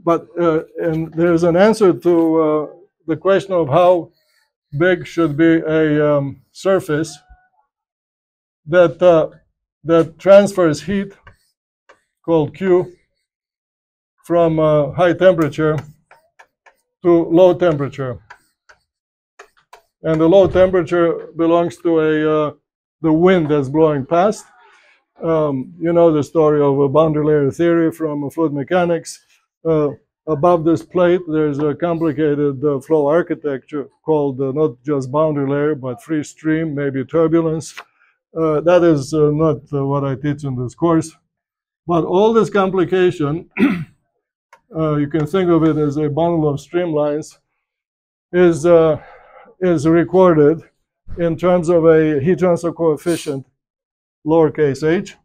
and there's an answer to the question of how big should be a surface that transfers heat, called Q, from high temperature to low temperature. And the low temperature belongs to the wind that's blowing past. You know the story of a boundary layer theory from fluid mechanics. Above this plate, there's a complicated flow architecture called not just boundary layer, but free stream, maybe turbulence. That is not what I teach in this course. But all this complication, you can think of it as a bundle of streamlines, is recorded in terms of a heat transfer coefficient, lowercase h,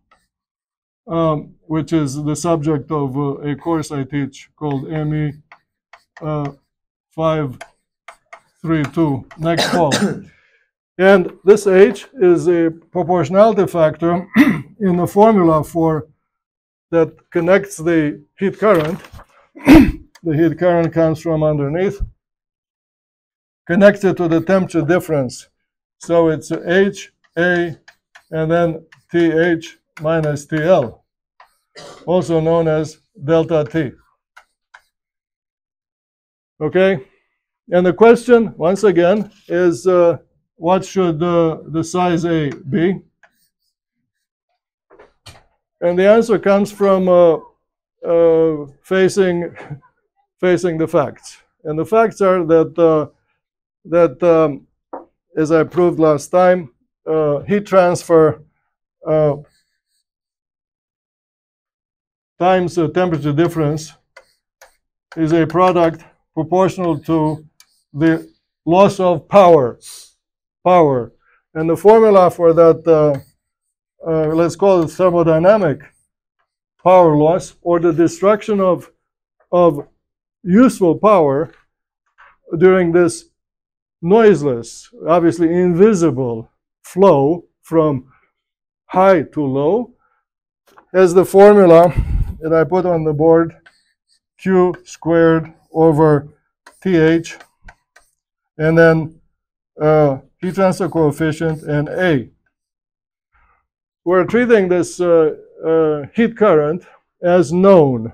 which is the subject of a course I teach called ME 532 next fall. And this h is a proportionality factor in the formula that connects the heat current. The heat current comes from underneath, connected to the temperature difference. So it's H, A, and then TH minus TL, also known as delta T. Okay? And the question, once again, is what should the size A be? And the answer comes from facing the facts. And the facts are that as I proved last time, heat transfer times the temperature difference is a product proportional to the loss of power. And the formula for that, let's call it thermodynamic power loss, or the destruction of useful power during this noiseless, obviously invisible flow from high to low, as the formula that I put on the board, Q squared over TH, and then heat transfer coefficient and A. We're treating this heat current as known,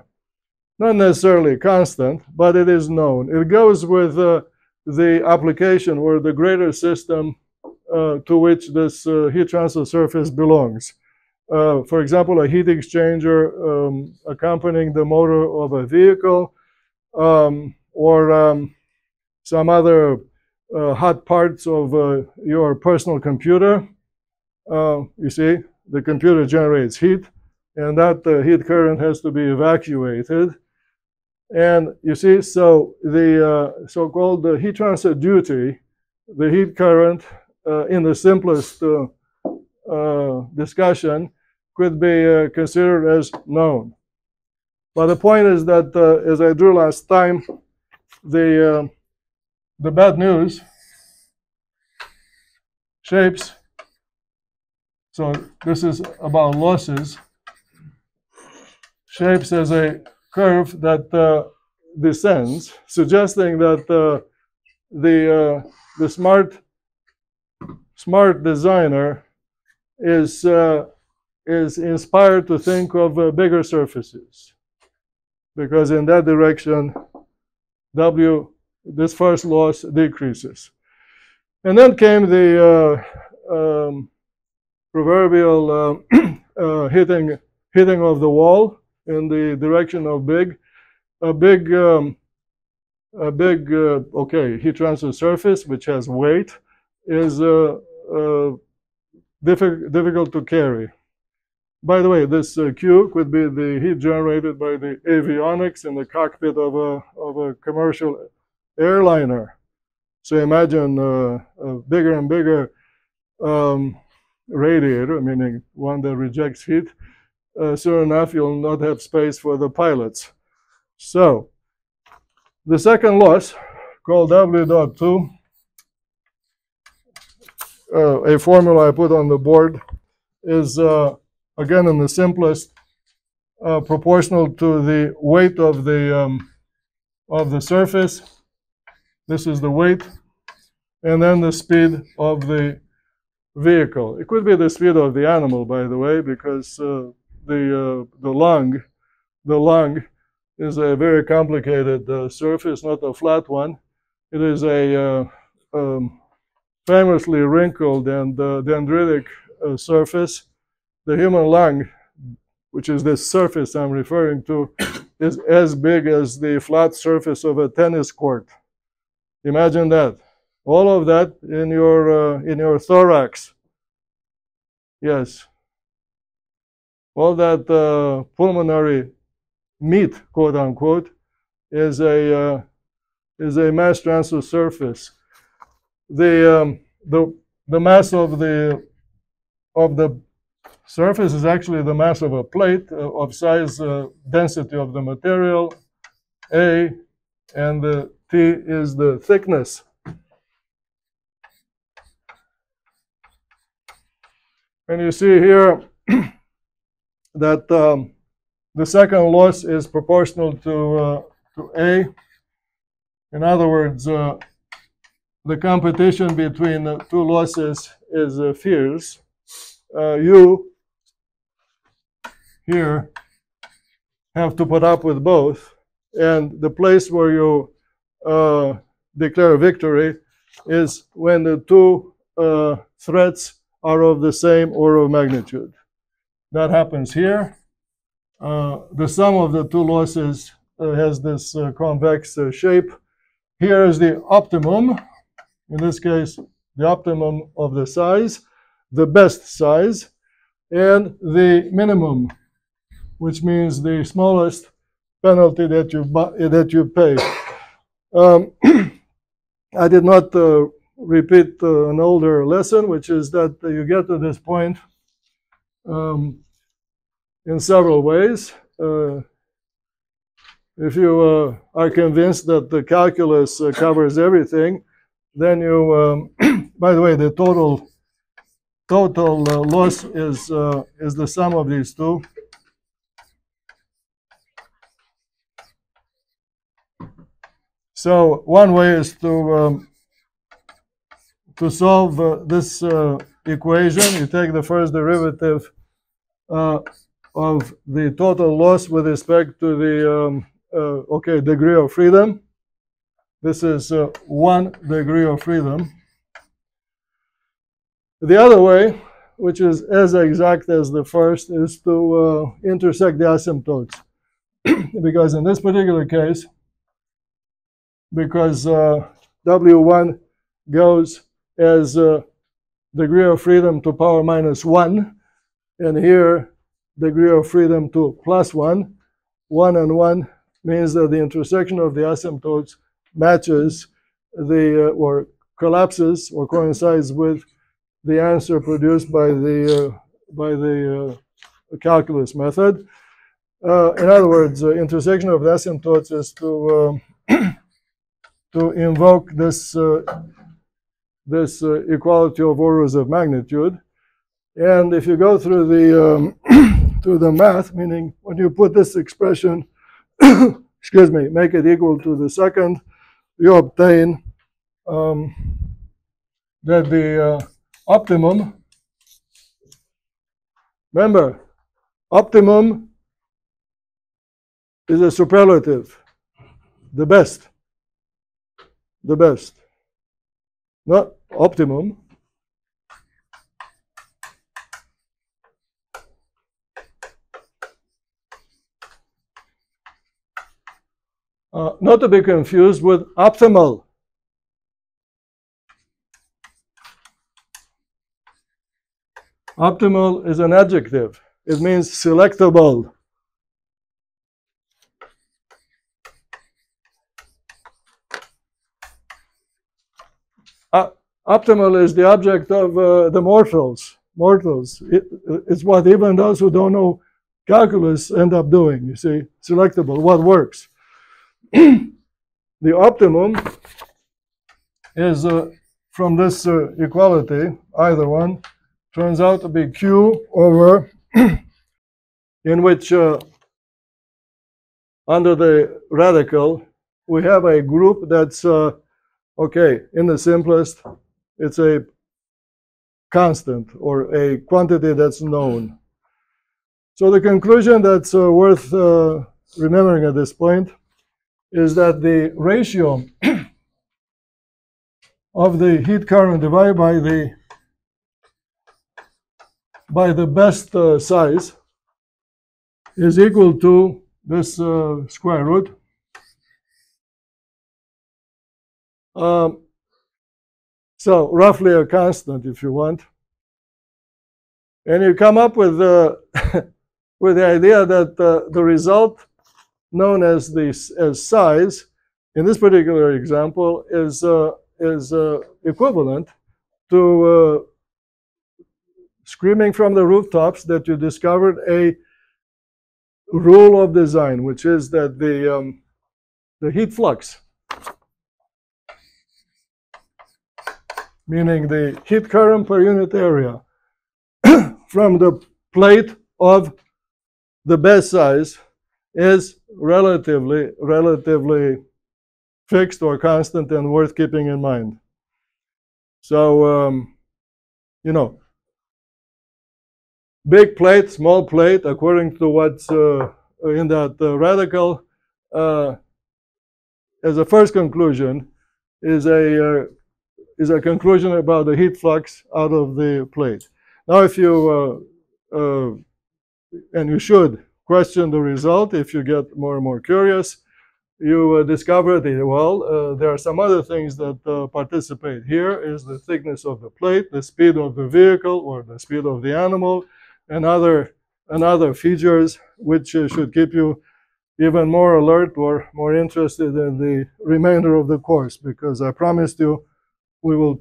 not necessarily constant, but it is known. It goes with the application or the greater system to which this heat transfer surface belongs. For example, a heat exchanger accompanying the motor of a vehicle, or some other hot parts of your personal computer. You see, the computer generates heat, and that heat current has to be evacuated. And you see, so the so-called heat transfer duty, the heat current in the simplest discussion could be considered as known. But the point is that, as I drew last time, the bad news shapes, so this is about losses, shapes as a curve that descends, suggesting that the smart designer is inspired to think of bigger surfaces, because in that direction, this first loss decreases. And then came the proverbial hitting of the wall in the direction of big. A big heat transfer surface which has weight is difficult to carry. By the way, this Q could be the heat generated by the avionics in the cockpit of a commercial airliner. So imagine a bigger and bigger radiator, meaning one that rejects heat. Soon enough, you'll not have space for the pilots. So the second loss, called W.2, a formula I put on the board, is again in the simplest, proportional to the weight of the of the surface. This is the weight. And then the speed of the vehicle. It could be the speed of the animal, by the way, because the lung is a very complicated surface, not a flat one. It is a famously wrinkled and dendritic surface. The human lung, which is this surface I'm referring to, is as big as the flat surface of a tennis court. Imagine that. All of that in your thorax. Yes. All that pulmonary meat, quote unquote, is a mass transfer surface. The mass of the surface is actually the mass of a plate of size density of the material, A, and the T is the thickness. And you see here that the second loss is proportional to A. In other words, the competition between the two losses is fierce. You here have to put up with both, and the place where you declare victory is when the two threats are of the same order of magnitude. That happens here. The sum of the two losses has this convex shape. Here is the optimum, in this case, the optimum of the size, the best size, and the minimum, which means the smallest penalty that you pay. I did not repeat an older lesson, which is that you get to this point in several ways. If you are convinced that the calculus covers everything, then you, by the way, the total loss is the sum of these two. So one way is to solve this equation. You take the first derivative of the total loss with respect to the degree of freedom. This is 1 degree of freedom. The other way, which is as exact as the first, is to intersect the asymptotes. Because in this particular case, because W1 goes as degree of freedom to power minus 1, and here degree of freedom to plus 1. 1 and 1 means that the intersection of the asymptotes matches or collapses or coincides with the answer produced by the calculus method. In other words, intersection of the asymptotes is to invoke this equality of orders of magnitude. And if you go through the math, meaning when you put this expression, excuse me, make it equal to the second, you obtain that the optimum, remember, optimum is a superlative, the best, not optimum. Not to be confused with optimal. Optimal is an adjective. It means selectable. Optimal is the object of the mortals. It's what even those who don't know calculus end up doing, you see, selectable, what works. The optimum is from this equality, either one, turns out to be Q over, in which under the radical, we have a group that's, okay, in the simplest, it's a constant or a quantity that's known. So the conclusion that's worth remembering at this point is that the ratio of the heat current divided by the best size is equal to this square root. So roughly a constant, if you want. And you come up with with the idea that the result known as size in this particular example is equivalent to screaming from the rooftops that you discovered a rule of design, which is that the heat flux, meaning the heat current per unit area from the plate of the best size, is relatively fixed or constant and worth keeping in mind. So, you know, big plate, small plate, according to what's in that radical, as a first conclusion, is a conclusion about the heat flux out of the plate. Now, if you and you should question the result if you get more and more curious, you discover that, well, there are some other things that participate here. Is the thickness of the plate, the speed of the vehicle or the speed of the animal, and other features which should keep you even more alert or more interested in the remainder of the course, because I promised you we will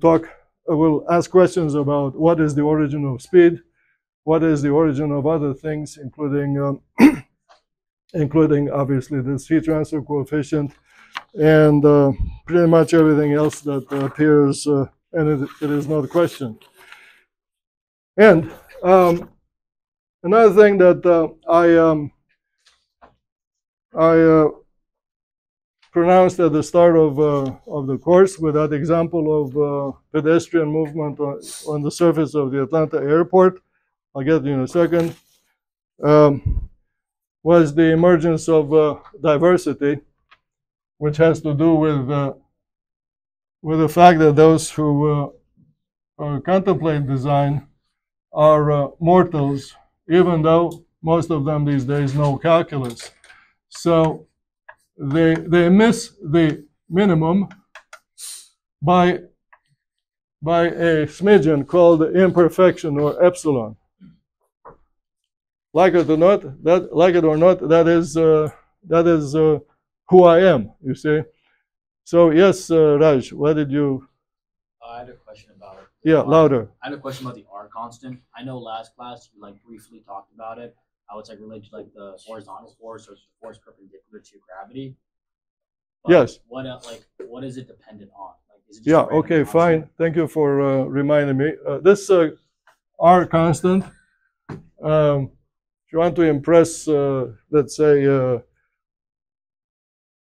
we'll ask questions about what is the origin of speed, what is the origin of other things, including including obviously this heat transfer coefficient, and pretty much everything else that appears, and it is not a question. And another thing that I pronounced at the start of the course with that example of pedestrian movement on the surface of the Atlanta airport, I'll get to you in a second, was the emergence of diversity, which has to do with the fact that those who contemplate design are mortals, even though most of them these days know calculus. So they miss the minimum by a smidgen called imperfection or epsilon. Like it or not, that is who I am. You see. So yes, Raj, what did you? I had a question about. Yeah, louder. I had a question about the R constant. I know last class you like briefly talked about it, how it's like related to like the horizontal force or the force perpendicular to gravity. But yes. What is it dependent on? Like, is it just yeah. Okay. constant? Fine. Thank you for reminding me. This R constant. If you want to impress, let's say,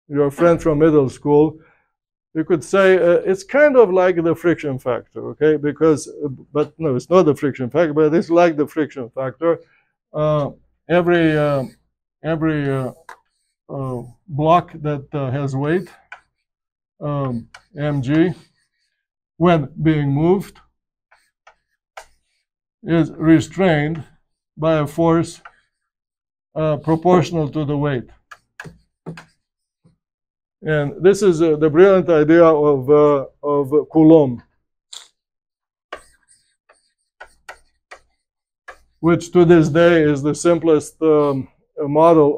your friend from middle school, you could say it's kind of like the friction factor, okay? Because, but no, it's not the friction factor, but it's like the friction factor. Every block that has weight, mg, when being moved, is restrained by a force proportional to the weight. And this is the brilliant idea of Coulomb, which to this day is the simplest model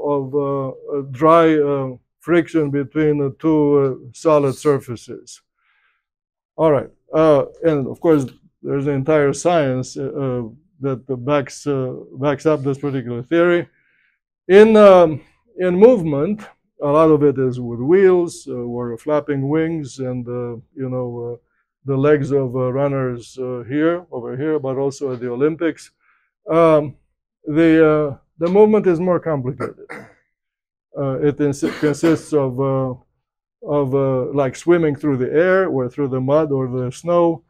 of dry friction between the two solid surfaces. All right, and of course there's an entire science that backs up this particular theory. In movement, a lot of it is with wheels or flapping wings, and you know, the legs of runners over here, but also at the Olympics. The movement is more complicated. It consists of like swimming through the air or through the mud or the snow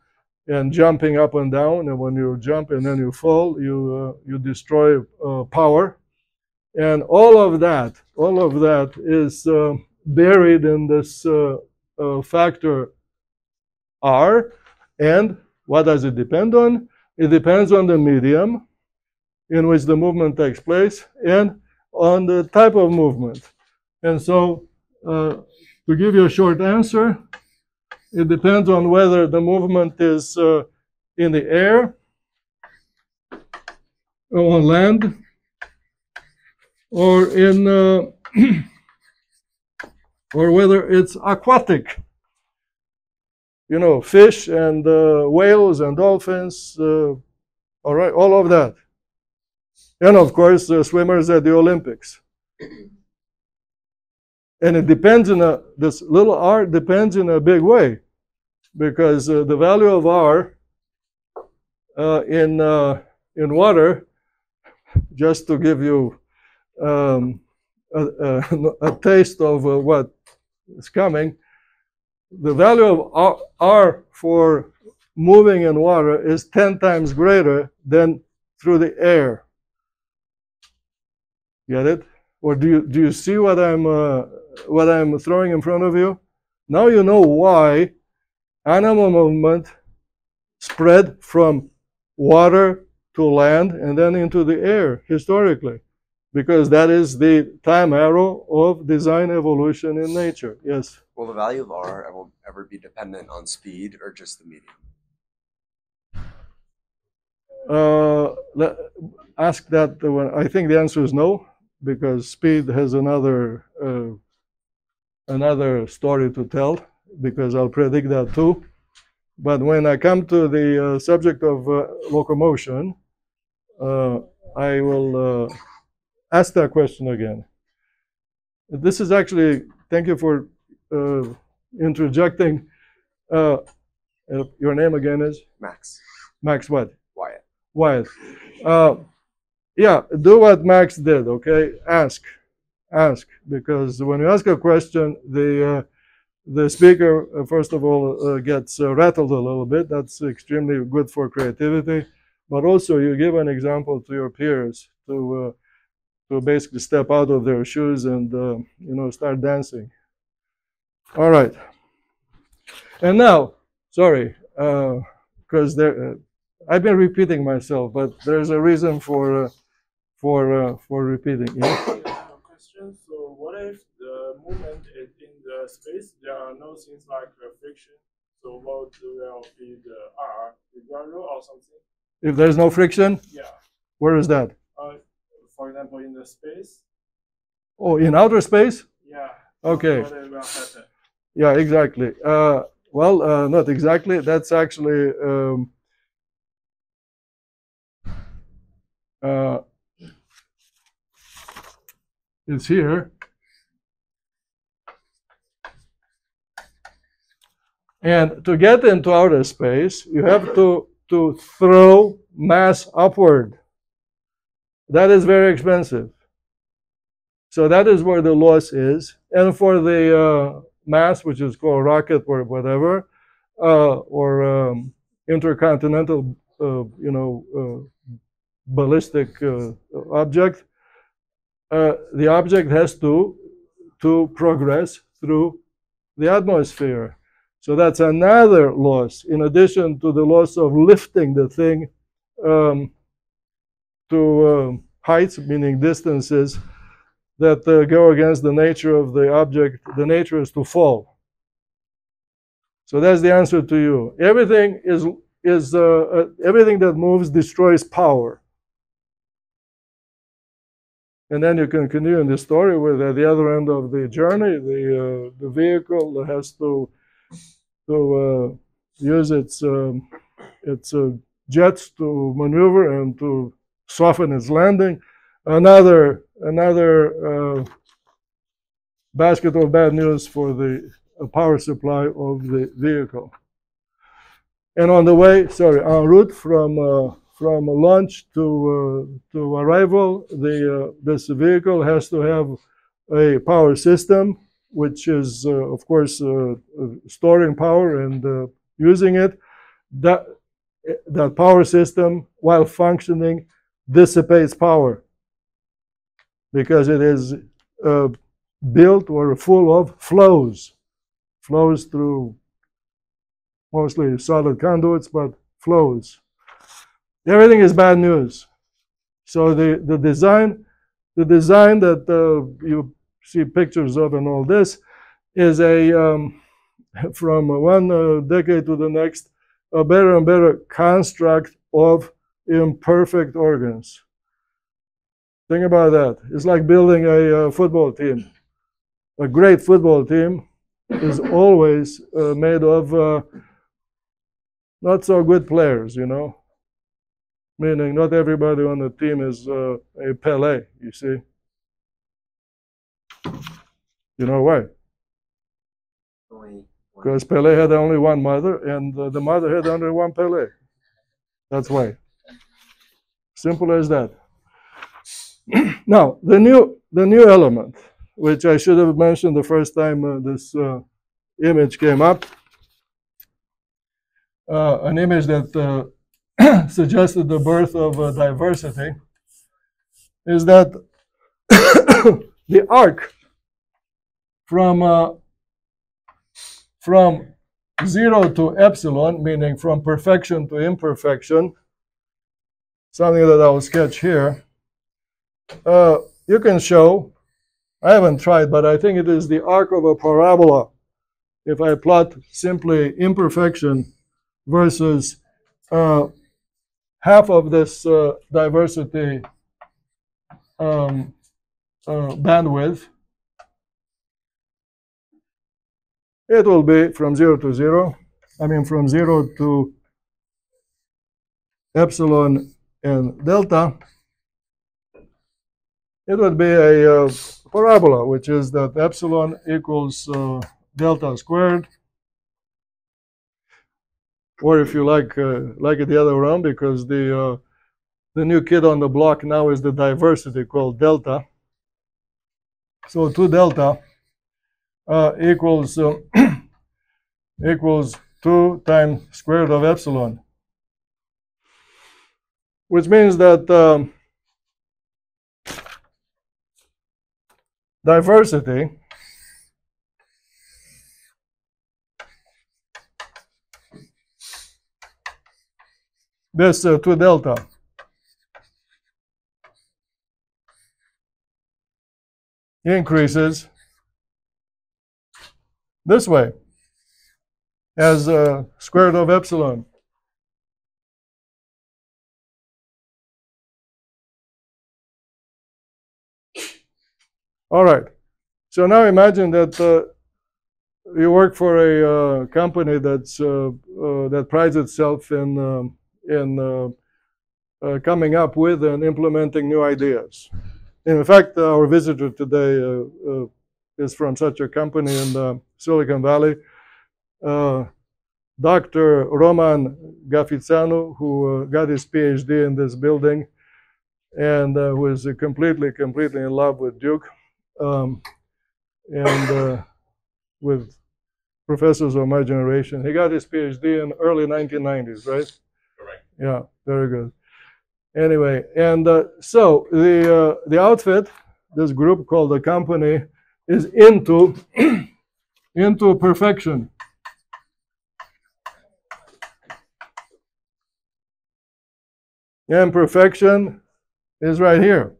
and jumping up and down. And when you jump and then you fall, you destroy power. And all of that is buried in this factor R. And what does it depend on? It depends on the medium in which the movement takes place and on the type of movement. And so, to give you a short answer, it depends on whether the movement is in the air, or on land, or in or whether it's aquatic. You know, fish and whales and dolphins, all right, all of that. And of course, swimmers at the Olympics. And it depends this little r depends in a big way, because the value of r in water, just to give you a taste of what is coming, the value of r for moving in water is 10 times greater than through the air. Get it? Or do you see what I'm throwing in front of you? Now you know why animal movement spread from water to land and then into the air historically, because that is the time arrow of design evolution in nature. Yes? Will the value of R ever be dependent on speed or just the medium? Ask that one. I think the answer is no, because speed has another story to tell, because I'll predict that too. But when I come to the subject of locomotion, I will ask that question again. This is actually, thank you for interjecting. Your name again is? Max. Max what? Wyatt. Wyatt. Yeah, do what Max did, okay? Ask, because when you ask a question, the speaker, first of all, gets rattled a little bit. That's extremely good for creativity. But also, you give an example to your peers to basically step out of their shoes and start dancing. All right. And now, sorry, because I've been repeating myself, but there's a reason for repeating. Yeah? Question. So, what if the movement is in the space? There are no things like friction. So, what will be the R? Zero or something? If there's no friction? Yeah. Where is that? For example, in the space. Oh, in outer space? Yeah. Okay. What will happen? Yeah, exactly. Well, not exactly. That's actually it's here. And to get into outer space, you have to throw mass upward. That is very expensive. So that is where the loss is. And for the mass, which is called rocket or whatever, or intercontinental, ballistic object, the object has to progress through the atmosphere. So that's another loss, in addition to the loss of lifting the thing to heights, meaning distances, that go against the nature of the object. The nature is to fall. So that's the answer to you. Everything everything that moves destroys power. And then you can continue in the story with at the other end of the journey, the vehicle has to use its jets to maneuver and to soften its landing. Another basket of bad news for the power supply of the vehicle. And on the way, en route from launch to arrival, this vehicle has to have a power system which is, of course, storing power and using it. That power system, while functioning, dissipates power because it is built or full of flows through mostly solid conduits, but flows. Everything is bad news. So the design that you see pictures of and all this is a from one decade to the next, a better and better construct of imperfect organs. Think about that. It's like building a football team. A great football team is always made of not so good players, you know. Meaning not everybody on the team is a Pele, you see. You know why? Because Pele had only one mother, and the mother had only one Pele. That's why. Simple as that. Now, the new element, which I should have mentioned the first time this image came up, an image that suggested the birth of diversity, is that the arc from 0 to epsilon, meaning from perfection to imperfection, something that I'll sketch here, you can show, I haven't tried, but I think it is the arc of a parabola. If I plot simply imperfection versus half of this diversity bandwidth, it will be from 0 to 0. I mean, from 0 to epsilon and delta. It would be a parabola, which is that epsilon equals delta squared. Or if you like it the other way around, because the new kid on the block now is the diversity called delta. So 2 delta equals equals 2 times square root of epsilon, which means that diversity this 2 delta increases this way as square root of epsilon. All right. So now imagine that you work for a company that's that prides itself in coming up with and implementing new ideas. In fact, our visitor today is from such a company in Silicon Valley. Dr. Roman Gaffitzanu, who got his PhD in this building and was completely in love with Duke and with professors of my generation. He got his PhD in early 1990s, right? Correct. Yeah, very good. Anyway, and so the outfit, this group called the company, is into into perfection. And perfection is right here.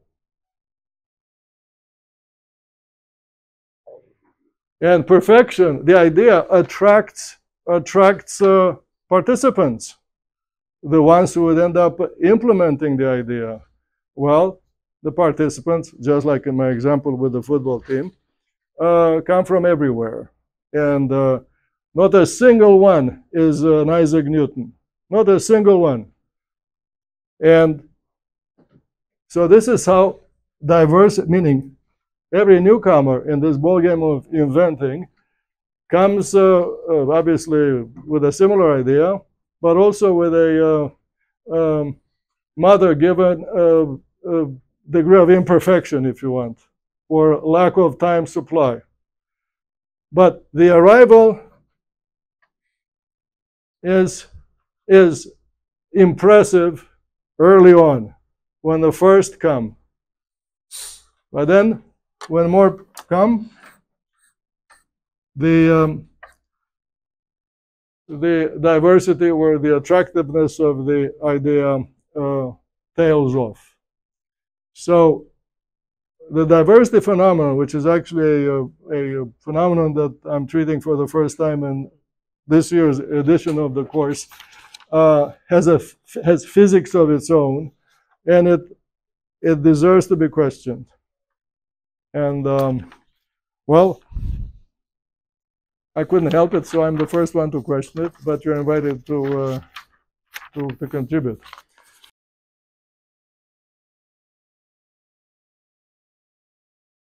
And perfection, the idea attracts participants, the ones who would end up implementing the idea. Well, the participants, just like in my example with the football team, come from everywhere. And not a single one is an Isaac Newton. Not a single one. And so this is how diverse, meaning every newcomer in this ballgame of inventing comes obviously with a similar idea, but also with a mother-given degree of imperfection, if you want, or lack of time supply. But the arrival is impressive early on when the first come. But then when more come, the diversity or the attractiveness of the idea tails off. So the diversity phenomenon, which is actually a phenomenon that I'm treating for the first time in this year's edition of the course, has physics of its own, and it deserves to be questioned. And well, I couldn't help it, so I'm the first one to question it. But you're invited to contribute.